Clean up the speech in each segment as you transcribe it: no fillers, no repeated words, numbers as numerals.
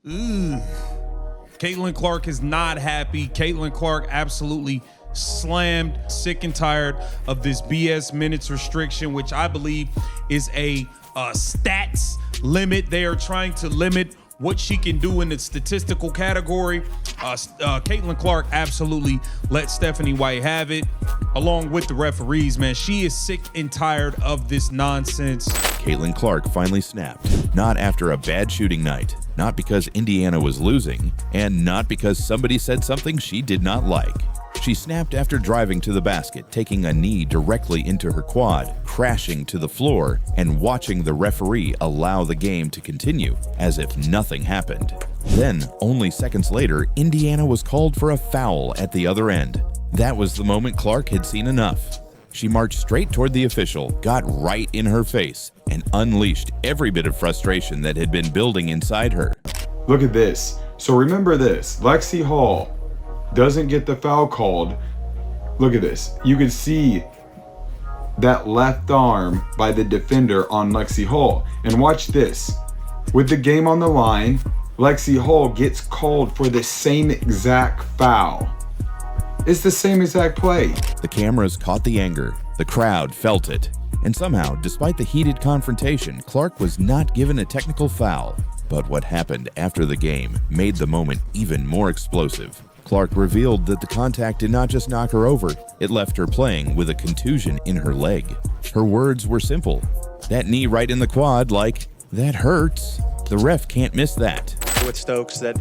Ooh. Caitlin Clark is not happy. Caitlin Clark absolutely slammed, sick and tired of this BS minutes restriction, which I believe is a stats limit. They are trying to limit what she can do in the statistical category. Caitlin Clark absolutely let Stephanie White have it, along with the referees, man. She is sick and tired of this nonsense. Caitlin Clark finally snapped, not after a bad shooting night, not because Indiana was losing, and not because somebody said something she did not like. She snapped after driving to the basket, taking a knee directly into her quad, crashing to the floor, and watching the referee allow the game to continue as if nothing happened. Then, only seconds later, Indiana was called for a foul at the other end. That was the moment Clark had seen enough. She marched straight toward the official, got right in her face, and unleashed every bit of frustration that had been building inside her. Look at this. So remember this, Lexi Hall doesn't get the foul called. Look at this. You can see that left arm by the defender on Lexi Hall. And watch this. With the game on the line, Lexi Hall gets called for the same exact foul. It's the same exact play. The cameras caught the anger. The crowd felt it. And somehow, despite the heated confrontation, Clark was not given a technical foul. But what happened after the game made the moment even more explosive. Clark revealed that the contact did not just knock her over, it left her playing with a contusion in her leg. Her words were simple. That knee right in the quad, like, that hurts. The ref can't miss that. With Stokes that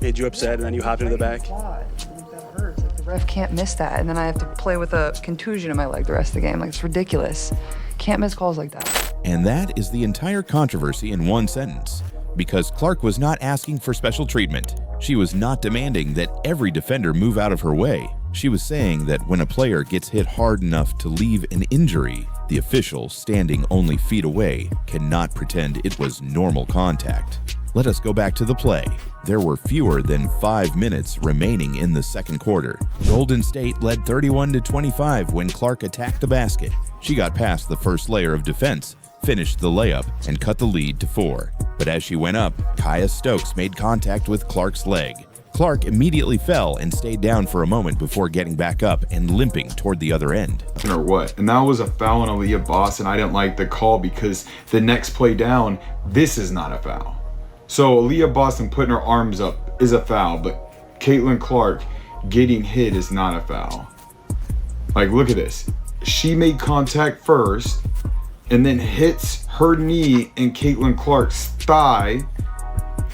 made you upset and then you hopped into the back. That hurts. Like, the ref can't miss that, and then I have to play with a contusion in my leg the rest of the game. Like, it's ridiculous. Can't miss calls like that. And that is the entire controversy in one sentence. Because Clark was not asking for special treatment. She was not demanding that every defender move out of her way. She was saying that when a player gets hit hard enough to leave an injury, the official, standing only feet away, cannot pretend it was normal contact. Let us go back to the play. There were fewer than 5 minutes remaining in the second quarter. Golden State led 31-25 when Clark attacked the basket. She got past the first layer of defense, finished the layup, and cut the lead to 4. But as she went up, Kaya Stokes made contact with Clark's leg. Clark immediately fell and stayed down for a moment before getting back up and limping toward the other end. Or what? And that was a foul on Aaliyah Boss, and I didn't like the call because the next play down, this is not a foul. So Aaliyah Boston putting her arms up is a foul, but Caitlin Clark getting hit is not a foul. Like, look at this. She made contact first, and then hits her knee in Caitlin Clark's thigh,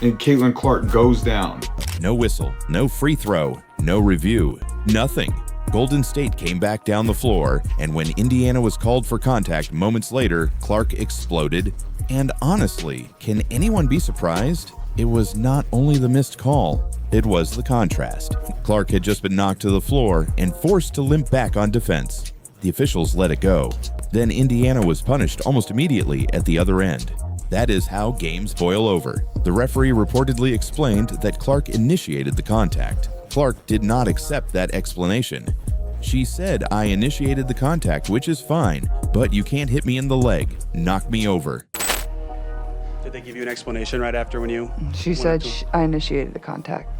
and Caitlin Clark goes down. No whistle, no free throw, no review, nothing. Golden State came back down the floor, and when Indiana was called for contact moments later, Clark exploded. And honestly, can anyone be surprised? It was not only the missed call, it was the contrast. Clark had just been knocked to the floor and forced to limp back on defense. The officials let it go. Then Indiana was punished almost immediately at the other end. That is how games boil over. The referee reportedly explained that Clark initiated the contact. Clark did not accept that explanation. She said, "I initiated the contact, which is fine, but you can't hit me in the leg. Knock me over." Did they give you an explanation right after when you... She said I initiated the contact,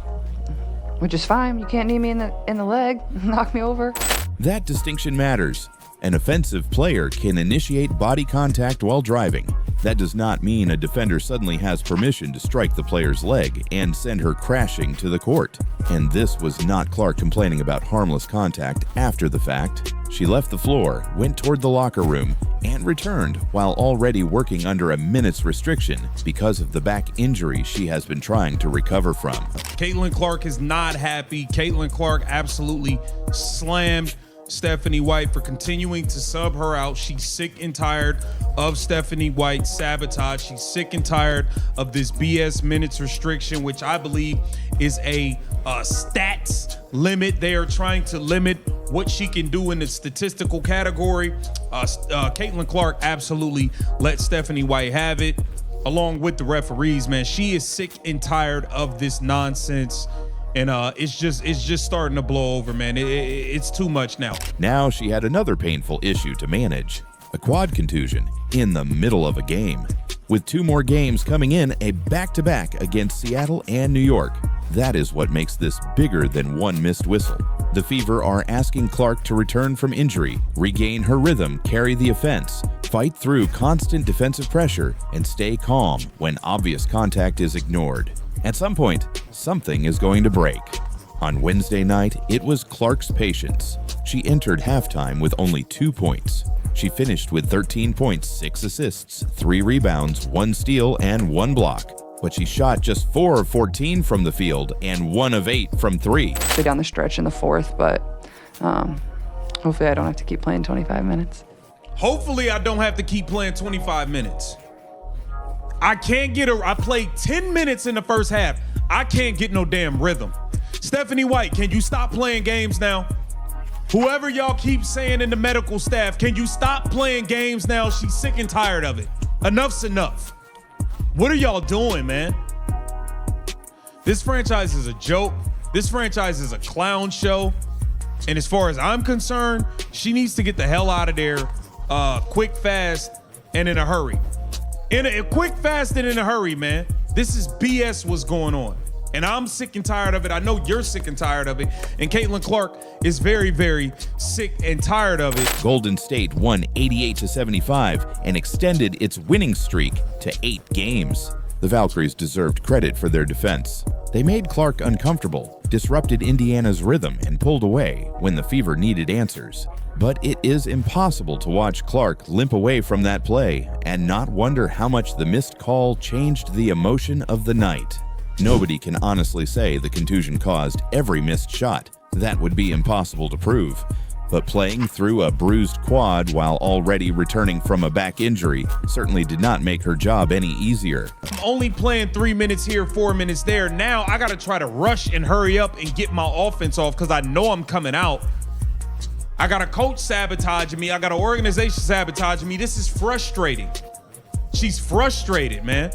which is fine. You can't knee me in the leg, knock me over. That distinction matters. An offensive player can initiate body contact while driving. That does not mean a defender suddenly has permission to strike the player's leg and send her crashing to the court. And this was not Clark complaining about harmless contact after the fact. She left the floor, went toward the locker room, and returned while already working under a minute's restriction because of the back injury she has been trying to recover from. Caitlin Clark is not happy. Caitlin Clark absolutely slammed Stephanie White for continuing to sub her out. She's sick and tired of Stephanie White's sabotage. She's sick and tired of this BS minutes restriction, which I believe is a stats limit. They are trying to limit what she can do in the statistical category. Caitlin Clark absolutely let Stephanie White have it, along with the referees, man. She is sick and tired of this nonsense. And it's just starting to blow over, man. It's too much now. Now she had another painful issue to manage. a quad contusion, in the middle of a game. With 2 more games coming in, a back-to-back against Seattle and New York. That is what makes this bigger than one missed whistle. The Fever are asking Clark to return from injury, regain her rhythm, carry the offense, fight through constant defensive pressure, and stay calm when obvious contact is ignored. At some point, something is going to break. On Wednesday night, it was Clark's patience. She entered halftime with only 2 points. She finished with 13 points, 6 assists, 3 rebounds, 1 steal, and 1 block. But she shot just 4 of 14 from the field and 1 of 8 from 3. Down the stretch in the fourth, but hopefully I don't have to keep playing 25 minutes. Hopefully I don't have to keep playing 25 minutes. I played 10 minutes in the first half. I can't get no damn rhythm. Stephanie White, can you stop playing games now? Whoever y'all keep saying in the medical staff, can you stop playing games now? She's sick and tired of it. Enough's enough. What are y'all doing, man? This franchise is a joke. This franchise is a clown show. And as far as I'm concerned, she needs to get the hell out of there quick, fast, and in a hurry. Quick, fast, and in a hurry, man. This is BS what's going on. And I'm sick and tired of it. I know you're sick and tired of it. And Caitlin Clark is very, very sick and tired of it. Golden State won 88-75 and extended its winning streak to 8 games. The Valkyries deserved credit for their defense. They made Clark uncomfortable, disrupted Indiana's rhythm, and pulled away when the Fever needed answers. But it is impossible to watch Clark limp away from that play and not wonder how much the missed call changed the emotion of the night. Nobody can honestly say the contusion caused every missed shot. That would be impossible to prove. But playing through a bruised quad while already returning from a back injury certainly did not make her job any easier. I'm only playing 3 minutes here, 4 minutes there. Now I got to try to rush and hurry up and get my offense off because I know I'm coming out. I got a coach sabotaging me. I got an organization sabotaging me. This is frustrating. She's frustrated, man.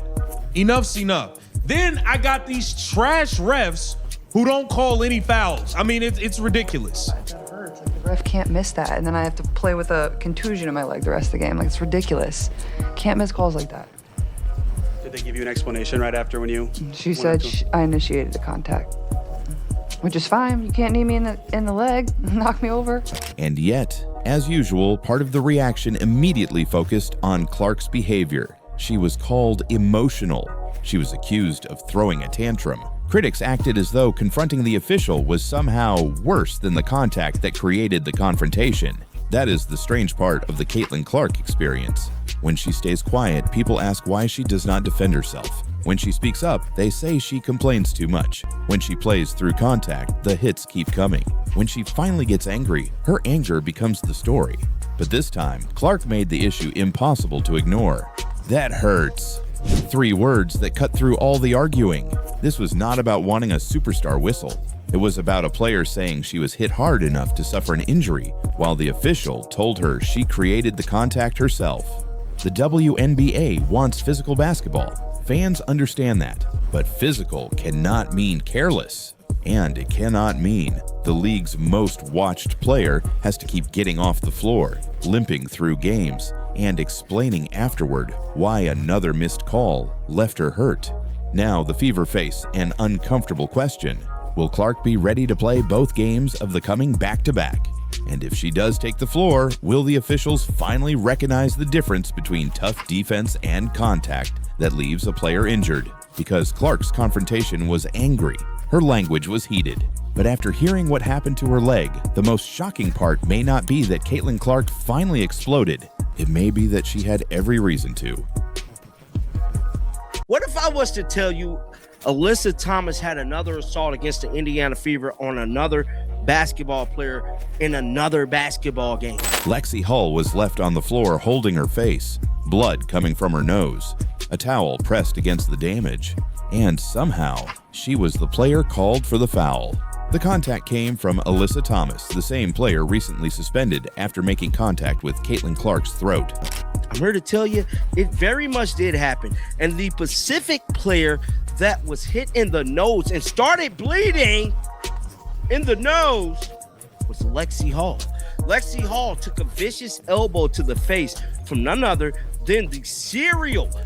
Enough's enough. Then I got these trash refs who don't call any fouls. I mean, it's ridiculous. That hurts. Like, the ref can't miss that, and then I have to play with a contusion in my leg the rest of the game. Like, it's ridiculous. Can't miss calls like that. Did they give you an explanation right after when you? She said I initiated the contact, which is fine. You can't knee me in the leg, knock me over. And yet, as usual, part of the reaction immediately focused on Clark's behavior. She was called emotional. She was accused of throwing a tantrum. Critics acted as though confronting the official was somehow worse than the contact that created the confrontation. That is the strange part of the Caitlin Clark experience. When she stays quiet, people ask why she does not defend herself. When she speaks up, they say she complains too much. When she plays through contact, the hits keep coming. When she finally gets angry, her anger becomes the story. But this time, Clark made the issue impossible to ignore. That hurts. 3 words that cut through all the arguing. This was not about wanting a superstar whistle. It was about a player saying she was hit hard enough to suffer an injury, while the official told her she created the contact herself. The WNBA wants physical basketball. Fans understand that, but physical cannot mean careless. And it cannot mean the league's most watched player has to keep getting off the floor, limping through games, and explaining afterward why another missed call left her hurt. Now the Fever face an uncomfortable question. Will Clark be ready to play both games of the coming back-to-back? And if she does take the floor, will the officials finally recognize the difference between tough defense and contact that leaves a player injured? Because Clark's confrontation was angry. Her language was heated. But after hearing what happened to her leg, the most shocking part may not be that Caitlin Clark finally exploded. It may be that she had every reason to. What if I was to tell you Alyssa Thomas had another assault against the Indiana Fever on another basketball player in another basketball game? Lexi Hull was left on the floor holding her face, blood coming from her nose, a towel pressed against the damage, and somehow she was the player called for the foul. The contact came from Alyssa Thomas, the same player recently suspended after making contact with Caitlin Clark's throat. I'm here to tell you, it very much did happen. And the Pacific player that was hit in the nose and started bleeding in the nose was Lexi Hull. Lexi Hall took a vicious elbow to the face from none other than the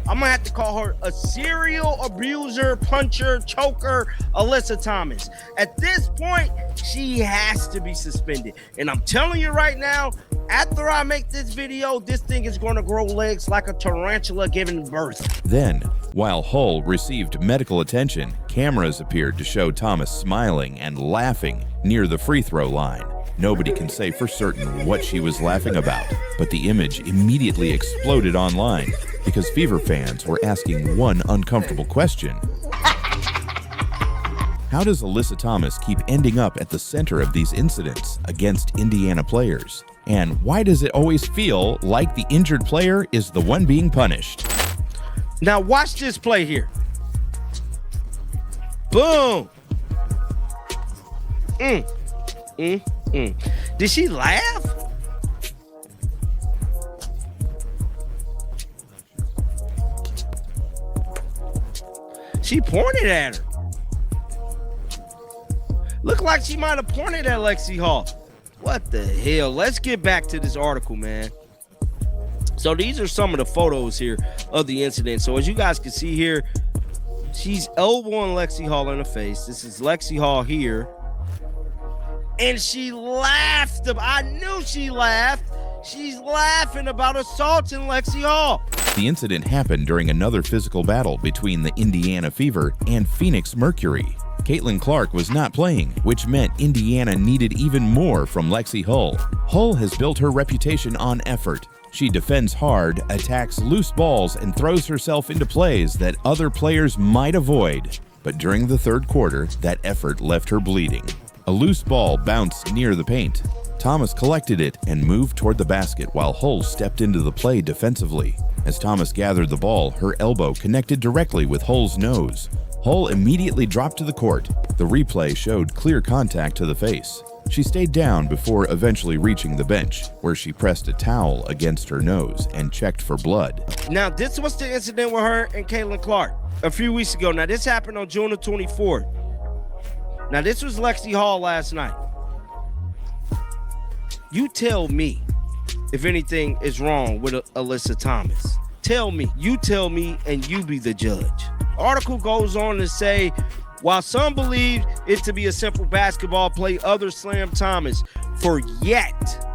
I'm gonna have to call her a serial abuser, puncher, choker, Alyssa Thomas. At this point, she has to be suspended. And I'm telling you right now, after I make this video, this thing is gonna grow legs like a tarantula giving birth. Then, while Hull received medical attention, cameras appeared to show Thomas smiling and laughing near the free throw line. Nobody can say for certain what she was laughing about, but the image immediately exploded online because Fever fans were asking one uncomfortable question. How does Alyssa Thomas keep ending up at the center of these incidents against Indiana players? And why does it always feel like the injured player is the one being punished? Now watch this play here. Boom. Did she laugh? She pointed at her. Looked like she might have pointed at Lexi Hall. What the hell? Let's get back to this article, man. So these are some of the photos here of the incident. So as you guys can see here, she's elbowing Lexi Hall in the face. This is Lexi Hall here. And she laughed. I knew she laughed. She's laughing about assaulting Lexi Hall. The incident happened during another physical battle between the Indiana Fever and Phoenix Mercury. Caitlin Clark was not playing, which meant Indiana needed even more from Lexi Hull. Hull has built her reputation on effort. She defends hard, attacks loose balls, and throws herself into plays that other players might avoid. But during the third quarter, that effort left her bleeding. A loose ball bounced near the paint. Thomas collected it and moved toward the basket while Hull stepped into the play defensively. As Thomas gathered the ball, her elbow connected directly with Hull's nose. Hull immediately dropped to the court. The replay showed clear contact to the face. She stayed down before eventually reaching the bench, where she pressed a towel against her nose and checked for blood. Now, this was the incident with her and Caitlin Clark a few weeks ago. Now, this happened on June the 24th. Now, this was Lexi Hall last night. You tell me if anything is wrong with Alyssa Thomas. Tell me. You tell me, and you be the judge. Article goes on to say, while some believe it to be a simple basketball play, others slam Thomas for yet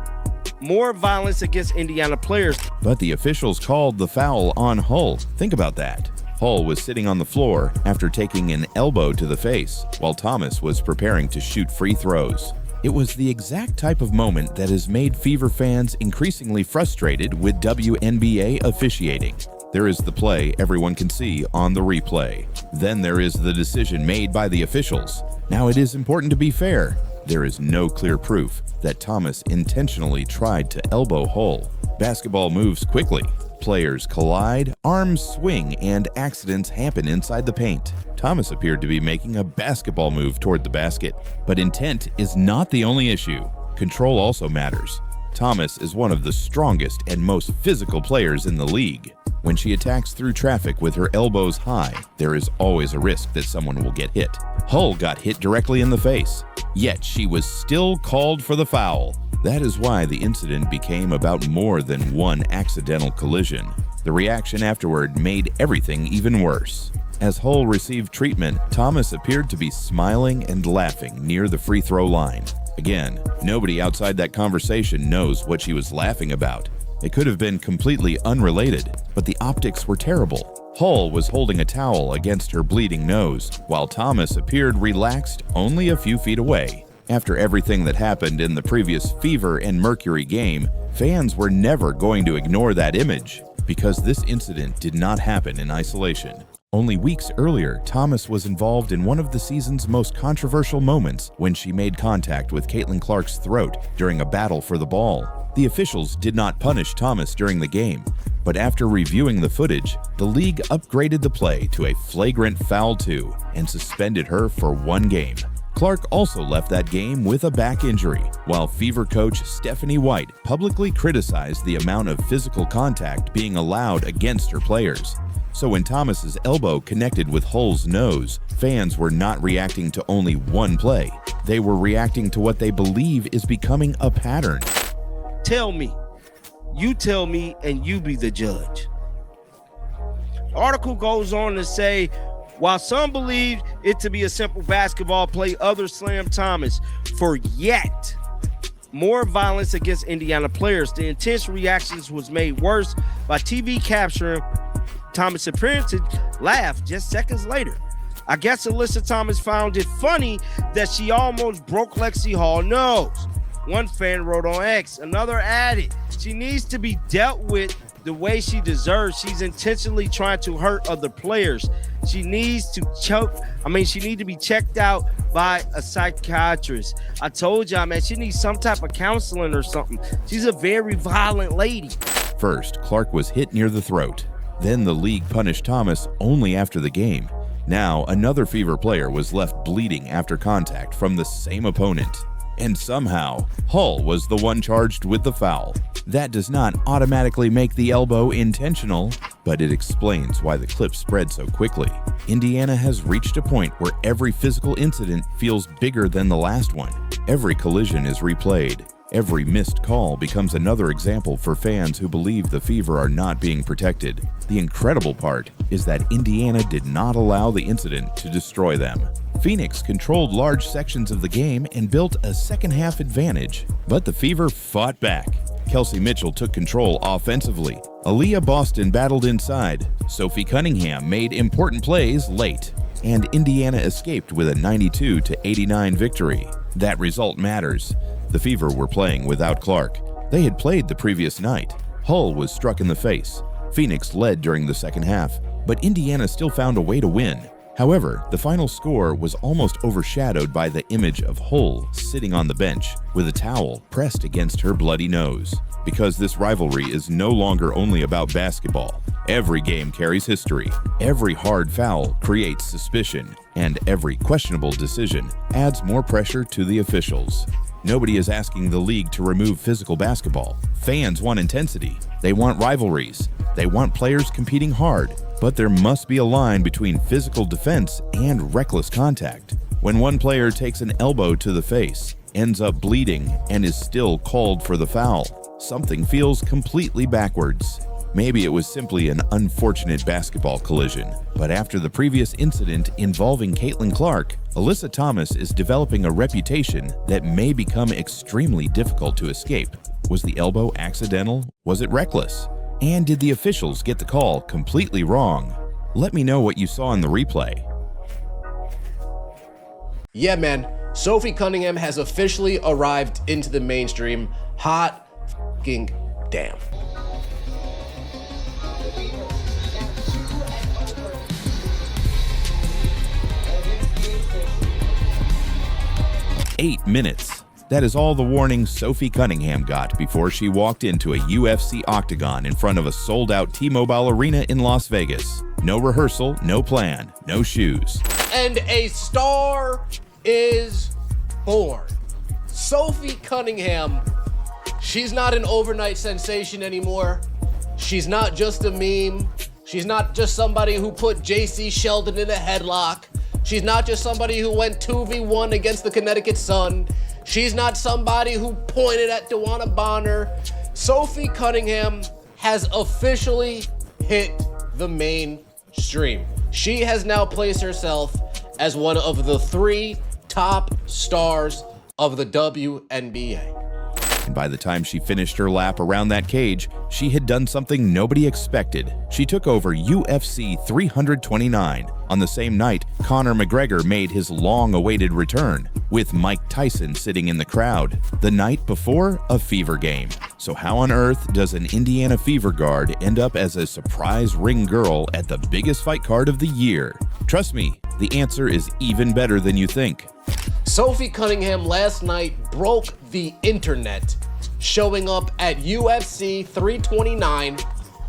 more violence against Indiana players. But the officials called the foul on Hull. Think about that. Hull was sitting on the floor after taking an elbow to the face, while Thomas was preparing to shoot free throws. It was the exact type of moment that has made Fever fans increasingly frustrated with WNBA officiating. There is the play everyone can see on the replay. Then there is the decision made by the officials. Now, it is important to be fair. There is no clear proof that Thomas intentionally tried to elbow Hull. Basketball moves quickly. Players collide, arms swing, and accidents happen inside the paint. Thomas appeared to be making a basketball move toward the basket, but intent is not the only issue. Control also matters. Thomas is one of the strongest and most physical players in the league. When she attacks through traffic with her elbows high, there is always a risk that someone will get hit. Hull got hit directly in the face, yet she was still called for the foul. That is why the incident became about more than one accidental collision. The reaction afterward made everything even worse. As Hull received treatment, Thomas appeared to be smiling and laughing near the free throw line. Again, nobody outside that conversation knows what she was laughing about. It could have been completely unrelated, but the optics were terrible. Hull was holding a towel against her bleeding nose, while Thomas appeared relaxed only a few feet away. After everything that happened in the previous Fever and Mercury game, fans were never going to ignore that image, because this incident did not happen in isolation. Only weeks earlier, Thomas was involved in one of the season's most controversial moments when she made contact with Caitlin Clark's throat during a battle for the ball. The officials did not punish Thomas during the game, but after reviewing the footage, the league upgraded the play to a flagrant foul 2 and suspended her for 1 game. Clark also left that game with a back injury, while Fever coach Stephanie White publicly criticized the amount of physical contact being allowed against her players. So when Thomas's elbow connected with Hull's nose, fans were not reacting to only one play. They were reacting to what they believe is becoming a pattern. Tell me. You tell me, and you be the judge. The article goes on to say, while some believe it to be a simple basketball play, others slam Thomas for yet more violence against Indiana players. The intense reactions was made worse by TV capturing Thomas' appearance to laugh just seconds later. I guess Alyssa Thomas found it funny that she almost broke Lexi Hall's nose. One fan wrote on X. Another added, she needs to be dealt with the way she deserves. She's intentionally trying to hurt other players. She needs to be checked out by a psychiatrist. I told y'all, man, she needs some type of counseling or something. She's a very violent lady. First, Clark was hit near the throat. Then the league punished Thomas only after the game. Now, another Fever player was left bleeding after contact from the same opponent. And somehow, Hull was the one charged with the foul. That does not automatically make the elbow intentional, but it explains why the clip spread so quickly. Indiana has reached a point where every physical incident feels bigger than the last one. Every collision is replayed. Every missed call becomes another example for fans who believe the Fever are not being protected. The incredible part is that Indiana did not allow the incident to destroy them. Phoenix controlled large sections of the game and built a second-half advantage, but the Fever fought back. Kelsey Mitchell took control offensively. Aaliyah Boston battled inside. Sophie Cunningham made important plays late. And Indiana escaped with a 92-89 victory. That result matters. The Fever were playing without Clark. They had played the previous night. Hull was struck in the face. Phoenix led during the second half, but Indiana still found a way to win. However, the final score was almost overshadowed by the image of Hull sitting on the bench with a towel pressed against her bloody nose. Because this rivalry is no longer only about basketball. Every game carries history. Every hard foul creates suspicion, and every questionable decision adds more pressure to the officials. Nobody is asking the league to remove physical basketball. Fans want intensity. They want rivalries. They want players competing hard. But there must be a line between physical defense and reckless contact. When one player takes an elbow to the face, ends up bleeding, and is still called for the foul, something feels completely backwards. Maybe it was simply an unfortunate basketball collision, but after the previous incident involving Caitlin Clark, Alyssa Thomas is developing a reputation that may become extremely difficult to escape. Was the elbow accidental? Was it reckless? And did the officials get the call completely wrong? Let me know what you saw in the replay. Yeah, man, Sophie Cunningham has officially arrived into the mainstream. Hot f***ing damn. "8 minutes. That is all the warning Sophie Cunningham got before she walked into a UFC octagon in front of a sold-out T-Mobile Arena in Las Vegas. No rehearsal, no plan, no shoes. And a star is born. Sophie Cunningham, she's not an overnight sensation anymore. She's not just a meme. She's not just somebody who put J.C. Sheldon in a headlock. She's not just somebody who went 2v1 against the Connecticut Sun. She's not somebody who pointed at DeWanna Bonner. Sophie Cunningham has officially hit the mainstream. She has now placed herself as one of the 3 top stars of the WNBA. And by the time she finished her lap around that cage, she had done something nobody expected. She took over UFC 329. On the same night, Conor McGregor made his long-awaited return, with Mike Tyson sitting in the crowd. The night before, a Fever game. So how on earth does an Indiana Fever guard end up as a surprise ring girl at the biggest fight card of the year? Trust me, the answer is even better than you think. Sophie Cunningham last night broke the internet, showing up at UFC 329.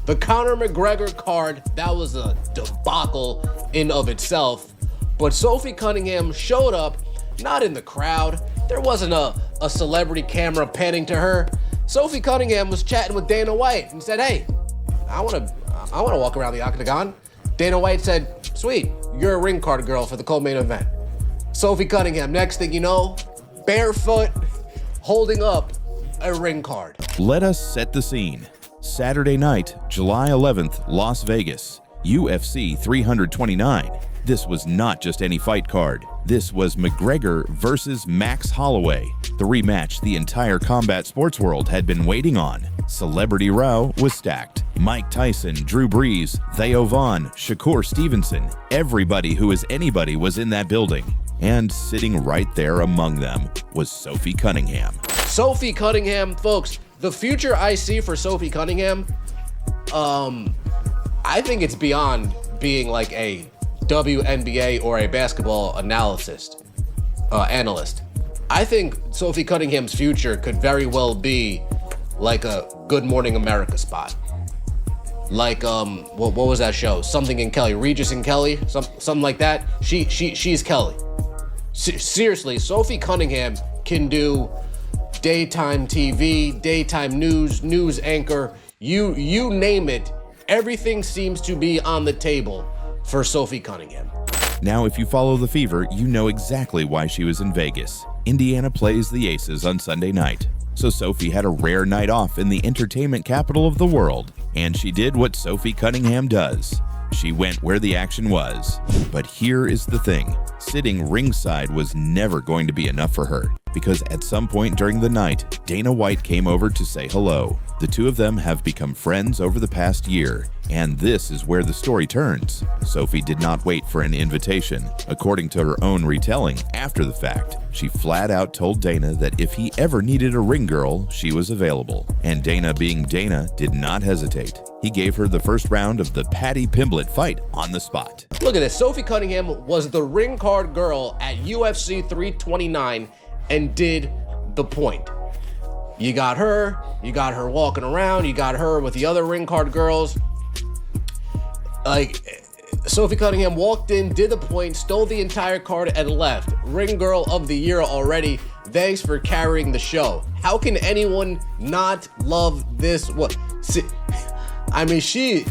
The Conor McGregor card, that was a debacle in of itself. But Sophie Cunningham showed up, not in the crowd. There wasn't a celebrity camera panning to her. Sophie Cunningham was chatting with Dana White and said, "Hey, I wanna walk around the octagon." Dana White said, "Sweet, you're a ring card girl for the co-main event." Sophie Cunningham, next thing you know, barefoot, holding up a ring card. Let us set the scene. Saturday night, July 11th, Las Vegas, UFC 329. This was not just any fight card. This was McGregor versus Max Holloway, the rematch the entire combat sports world had been waiting on. Celebrity Row was stacked. Mike Tyson, Drew Brees, Theo Vaughn, Shakur Stevenson, everybody who is anybody was in that building. And sitting right there among them was Sophie Cunningham. Sophie Cunningham, folks, the future I see for Sophie Cunningham, I think it's beyond being like a WNBA or a basketball analyst. I think Sophie Cunningham's future could very well be like a Good Morning America spot. Like what was that show? Something in Kelly, Regis and Kelly, something like that. She's Kelly. Seriously, Sophie Cunningham can do daytime TV, daytime news anchor. You name it. Everything seems to be on the table for Sophie Cunningham. Now, if you follow the fever, you know exactly why she was in Vegas. Indiana plays the Aces on Sunday night. So Sophie had a rare night off in the entertainment capital of the world. And she did what Sophie Cunningham does. She went where the action was. But here is the thing. Sitting ringside was never going to be enough for her, because at some point during the night, Dana White came over to say hello. The two of them have become friends over the past year, and this is where the story turns. Sophie did not wait for an invitation. According to her own retelling, after the fact, she flat out told Dana that if he ever needed a ring girl, she was available. And Dana, being Dana, did not hesitate. He gave her the first round of the Patty Pimblett fight on the spot. Look at this. Sophie Cunningham was the ring card girl at UFC 329 and did the point. You got her walking around, you got her with the other ring card girls. Like, Sophie Cunningham walked in, did the point, stole the entire card, and left. Ring girl of the year already. Thanks for carrying the show. How can anyone not love this? What? I mean, she,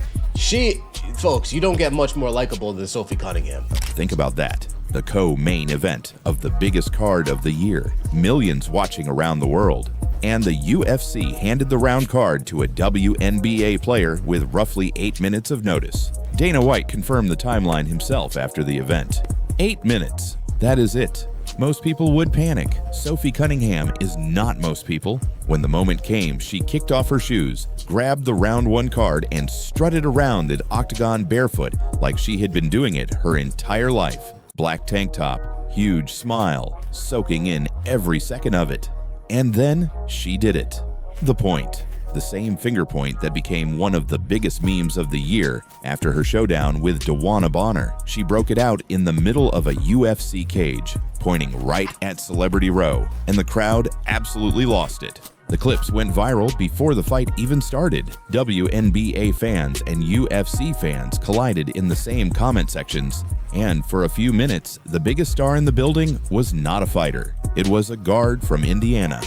folks, you don't get much more likable than Sophie Cunningham. Think about that. The co-main event of the biggest card of the year. Millions watching around the world. And the UFC handed the round card to a WNBA player with roughly 8 minutes of notice. Dana White confirmed the timeline himself after the event. 8 minutes. That is it. Most people would panic. Sophie Cunningham is not most people. When the moment came, she kicked off her shoes, grabbed the round one card, and strutted around the octagon barefoot like she had been doing it her entire life. Black tank top, huge smile, soaking in every second of it. And then she did it. The point. The same finger point that became one of the biggest memes of the year after her showdown with Dewana Bonner. She broke it out in the middle of a UFC cage, pointing right at Celebrity Row, and the crowd absolutely lost it. The clips went viral before the fight even started. WNBA fans and UFC fans collided in the same comment sections, and for a few minutes, the biggest star in the building was not a fighter. It was a guard from Indiana.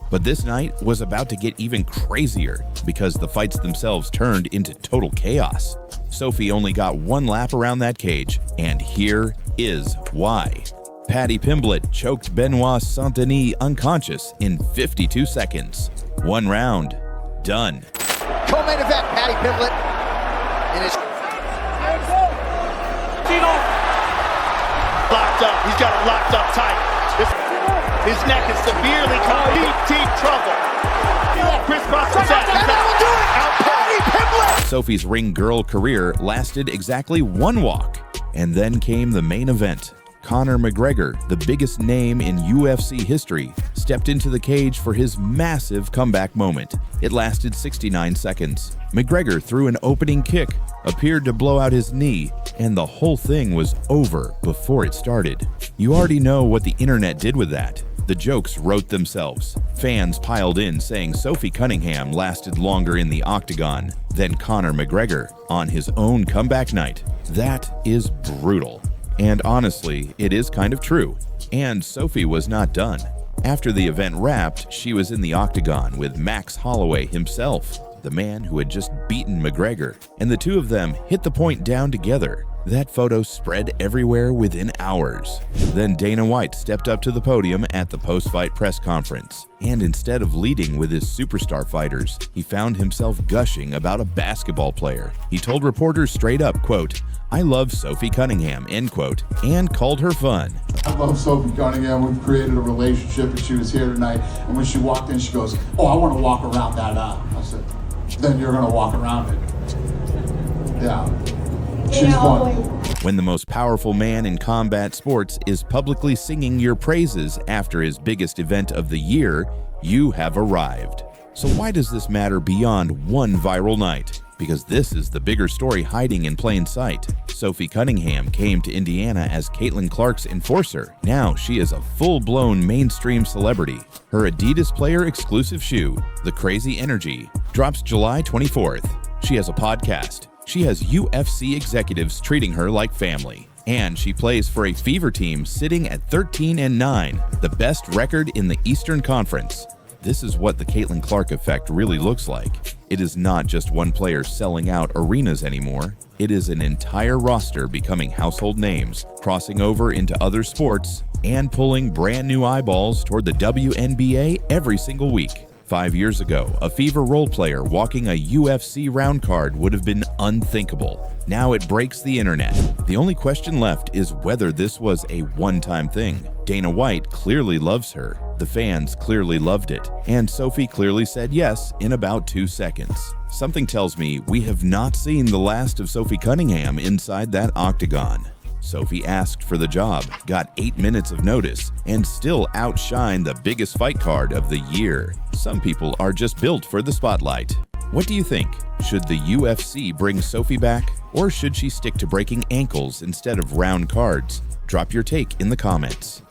But this night was about to get even crazier because the fights themselves turned into total chaos. Sophie only got one lap around that cage, and here is why. Patty Pimblett choked Benoit Saint-Denis unconscious in 52 seconds. One round. Done. Co-main event, Patty Pimblett in his... Locked up. He's got it locked up tight. His neck is severely caught. Deep trouble. Chris Buster's out. Patty Pimblett. Sophie's ring girl career lasted exactly one walk. And then came the main event. Conor McGregor, the biggest name in UFC history, stepped into the cage for his massive comeback moment. It lasted 69 seconds. McGregor threw an opening kick, appeared to blow out his knee, and the whole thing was over before it started. You already know what the internet did with that. The jokes wrote themselves. Fans piled in saying Sophie Cunningham lasted longer in the octagon than Conor McGregor on his own comeback night. That is brutal. And honestly, it is kind of true. And Sophie was not done. After the event wrapped, she was in the octagon with Max Holloway himself, the man who had just beaten McGregor, and the two of them hit the point down together. That photo spread everywhere within hours. Then Dana White stepped up to the podium at the post-fight press conference, and instead of leading with his superstar fighters, he found himself gushing about a basketball player. He told reporters straight up, quote, "I love Sophie Cunningham," end quote, and called her fun. I love Sophie Cunningham. We've created a relationship, and she was here tonight. And when she walked in, she goes, "Oh, I want to walk around that aisle." I said, "Then you're going to walk around it." Yeah. She's fun. When the most powerful man in combat sports is publicly singing your praises after his biggest event of the year, you have arrived. So why does this matter beyond one viral night? Because this is the bigger story hiding in plain sight. Sophie Cunningham came to Indiana as Caitlin Clark's enforcer. Now she is a full-blown mainstream celebrity. Her Adidas player exclusive shoe, the Crazy Energy, drops July 24th. She has a podcast. She has UFC executives treating her like family. And she plays for a fever team sitting at 13-9, the best record in the Eastern Conference. This is what the Caitlin Clark effect really looks like. It is not just one player selling out arenas anymore. It is an entire roster becoming household names, crossing over into other sports, and pulling brand new eyeballs toward the WNBA every single week. 5 years ago, a Fever role player walking a UFC round card would have been unthinkable. Now it breaks the internet. The only question left is whether this was a one-time thing. Dana White clearly loves her. The fans clearly loved it. And Sophie clearly said yes in about 2 seconds. Something tells me we have not seen the last of Sophie Cunningham inside that octagon. Sophie asked for the job, got 8 minutes of notice, and still outshined the biggest fight card of the year. Some people are just built for the spotlight. What do you think? Should the UFC bring Sophie back, or should she stick to breaking ankles instead of round cards? Drop your take in the comments.